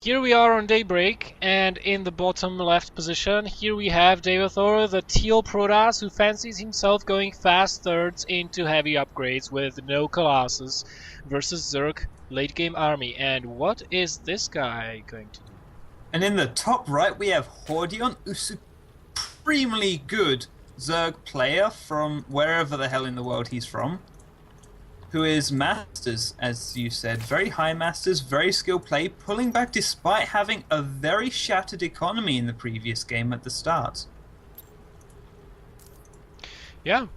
Here we are on Daybreak, and in the bottom left position, here we have Daveathor, the teal Protoss who fancies himself going fast thirds into heavy upgrades with no Colossus versus Zerg late game army. And what is this guy going to do? And in the top right, we have Hordeon, a supremely good Zerg player from wherever the hell in the world he's from, who is Masters, as you said. Very high Masters, very skilled play, pulling back despite having a very shattered economy in the previous game at the start. Yeah,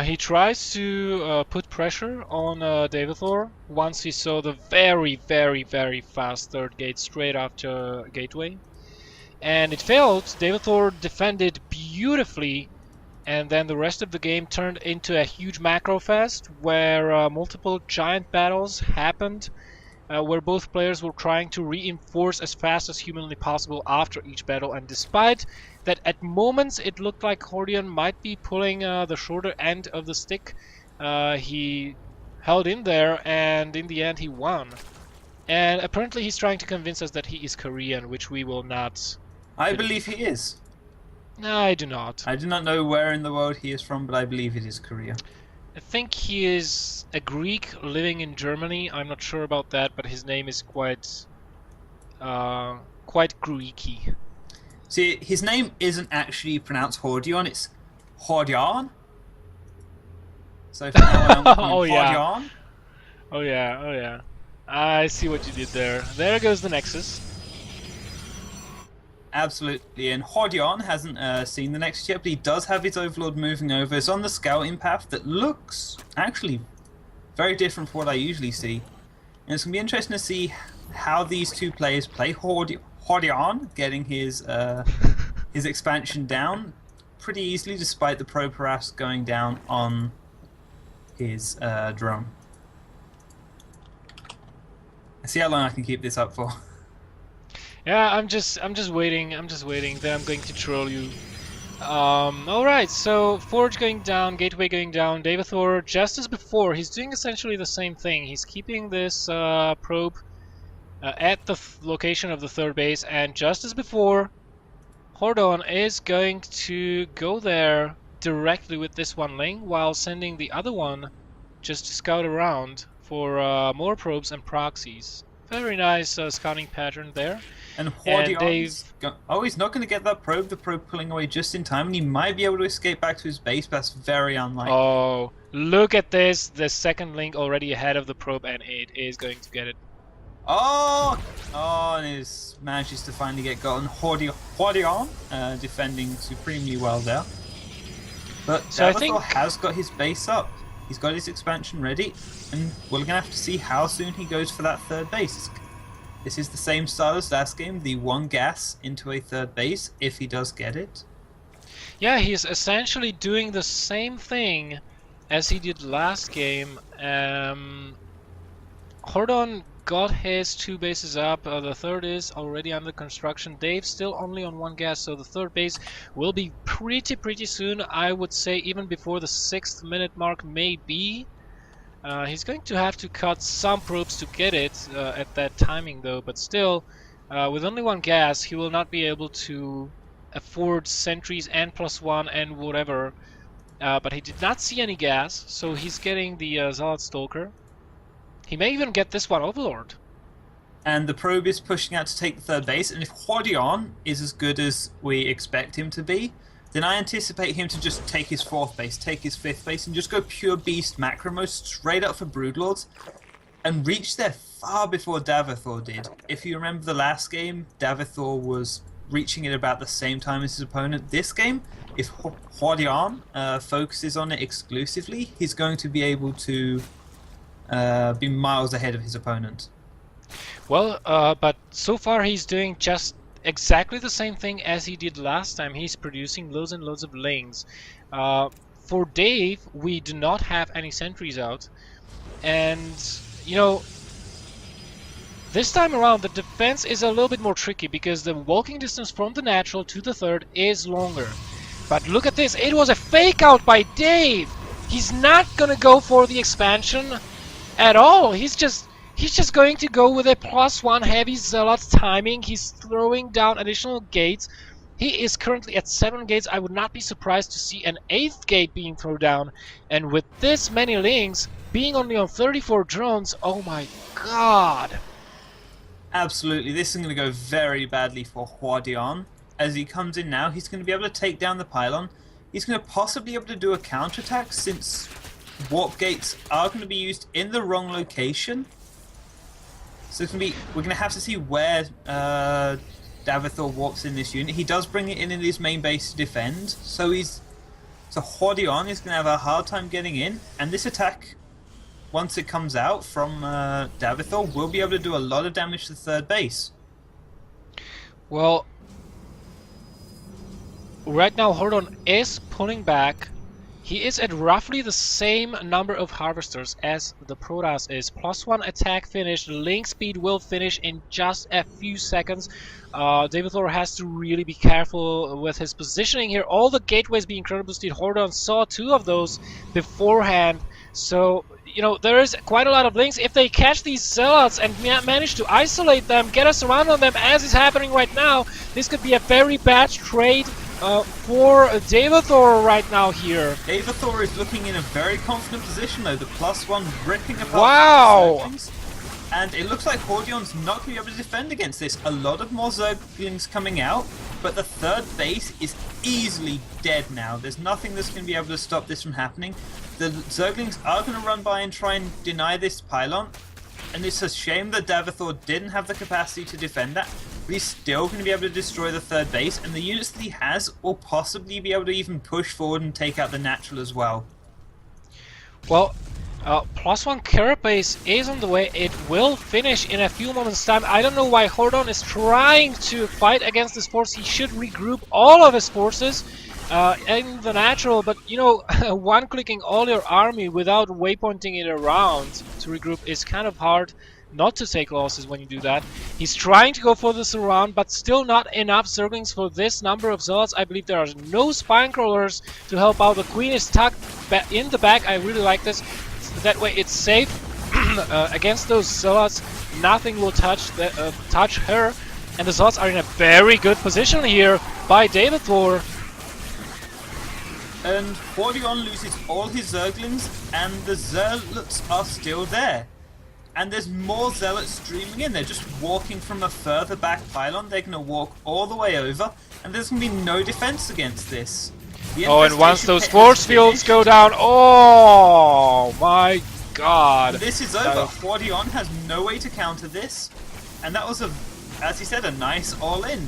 he tries to put pressure on Daveathor once he saw the very fast third gate straight after Gateway. And it failed. Daveathor defended beautifully, and then the rest of the game turned into a huge macro fest where multiple giant battles happened, where both players were trying to reinforce as fast as humanly possible after each battle. And despite that at moments it looked like Hordeon might be pulling the shorter end of the stick, he held in there, and in the end he won. And apparently he's trying to convince us that he is Korean, which we will not. I believe he is. No, I do not. I do not know where in the world he is from, but I believe it is Korea. I think he is a Greek living in Germany. I'm not sure about that, but his name is quite Greeky. See, his name isn't actually pronounced Hordeon, it's Hordeon. So for now on, I'm calling Hordeon. Oh yeah. I see what you did there. There goes the Nexus. Absolutely, and Hordeon hasn't seen the Nexus yet, but he does have his Overlord moving over. It's on the scouting path that looks actually very different from what I usually see. And it's going to be interesting to see how these two players play. Hordeon getting his expansion down pretty easily, despite the Protoss going down on his drone. Let's see how long I can keep this up for. Yeah, I'm just waiting. Then I'm going to troll you. Alright, so Forge going down, Gateway going down, Daveathor, just as before, he's doing essentially the same thing. He's keeping this probe at the location of the third base, and just as before, Hordeon is going to go there directly with this one link, while sending the other one just to scout around for more probes and proxies. Very nice scouting pattern there. And Hordeon's he's not going to get that probe. The probe pulling away just in time, and he might be able to escape back to his base, but that's very unlikely. Oh, look at this. The second link already ahead of the probe, and it is going to get it. Oh, and it manages to finally get gotten. Hordeon defending supremely well there. But so Daveathor has got his base up. He's got his expansion ready, and we're going to have to see how soon he goes for that third base. This is the same style as last game, the one gas into a third base, if he does get it. Yeah, he's essentially doing the same thing as he did last game. Hordeon got his two bases up, the third is already under construction. Dave's still only on one gas, so the third base will be pretty soon. I would say even before the 6th minute mark, maybe. He's going to have to cut some probes to get it at that timing though, but still, with only one gas, he will not be able to afford sentries and +1 and whatever. But he did not see any gas, so he's getting the Zealot Stalker. He may even get this one Overlord. And the probe is pushing out to take the third base, and if Hordeon is as good as we expect him to be, then I anticipate him to just take his 4th base, take his 5th base, and just go pure beast macro mode straight up for Broodlords, and reach there far before Daveathor did. If you remember the last game, Daveathor was reaching it about the same time as his opponent. This game, if Hordeon focuses on it exclusively, he's going to be able to be miles ahead of his opponent. Well, but so far he's doing just exactly the same thing as he did last time. He's producing loads and loads of lanes. For Dave, we do not have any sentries out, and you know, this time around the defense is a little bit more tricky because the walking distance from the natural to the third is longer. But look at this, it was a fake out by Dave. He's not gonna go for the expansion at all. He's just He's just going to go with a +1 heavy zealot timing. He's throwing down additional gates. He is currently at 7 gates. I would not be surprised to see an 8th gate being thrown down. And with this many links, being only on 34 drones, oh my god. Absolutely, this is going to go very badly for Hordeon. As he comes in now, he's going to be able to take down the pylon. He's going to possibly be able to do a counterattack since warp gates are going to be used in the wrong location. So it's going to be, we're going to have to see where Daveathor warps in this unit. He does bring it in his main base to defend, so Hordeon is going to have a hard time getting in, and this attack, once it comes out from Daveathor, will be able to do a lot of damage to the third base. Well, right now Hordeon is pulling back. He is at roughly the same number of harvesters as the Protoss is. +1 attack finish. Link speed will finish in just a few seconds. Daveathor has to really be careful with his positioning here. All the gateways being incredible speed. Hordeon saw 2 of those beforehand. So, you know, there is quite a lot of links. If they catch these zealots and manage to isolate them, get us around on them as is happening right now, this could be a very bad trade for Daveathor right now here. Daveathor is looking in a very confident position though, the +1 ripping apart. Wow! And it looks like Hordeon's not going to be able to defend against this. A lot of more Zerglings coming out, but the third base is easily dead now. There's nothing that's going to be able to stop this from happening. The Zerglings are going to run by and try and deny this pylon, and it's a shame that Daveathor didn't have the capacity to defend that. But he's still going to be able to destroy the third base, and the units that he has will possibly be able to even push forward and take out the natural as well. Well, +1 carrot base is on the way. It will finish in a few moments time. I don't know why Hordeon is trying to fight against this force. He should regroup all of his forces in the natural, but you know, one-clicking all your army without waypointing it around to regroup is kind of hard not to take losses when you do that. He's trying to go for the surround, but still not enough Zerglings for this number of zealots. I believe there are no spine crawlers to help out. The queen is tucked in the back. I really like this. That way it's safe against those zealots. Nothing will touch her, and the zealots are in a very good position here by Daveathor. And Hordeon loses all his Zerglings, and the zealots are still there. And there's more zealots streaming in. They're just walking from a further back pylon. They're going to walk all the way over, and there's going to be no defense against this. Oh, and once those force fields go down, oh my god. This is over. Hordeon has no way to counter this, and that was, as he said, a nice all-in.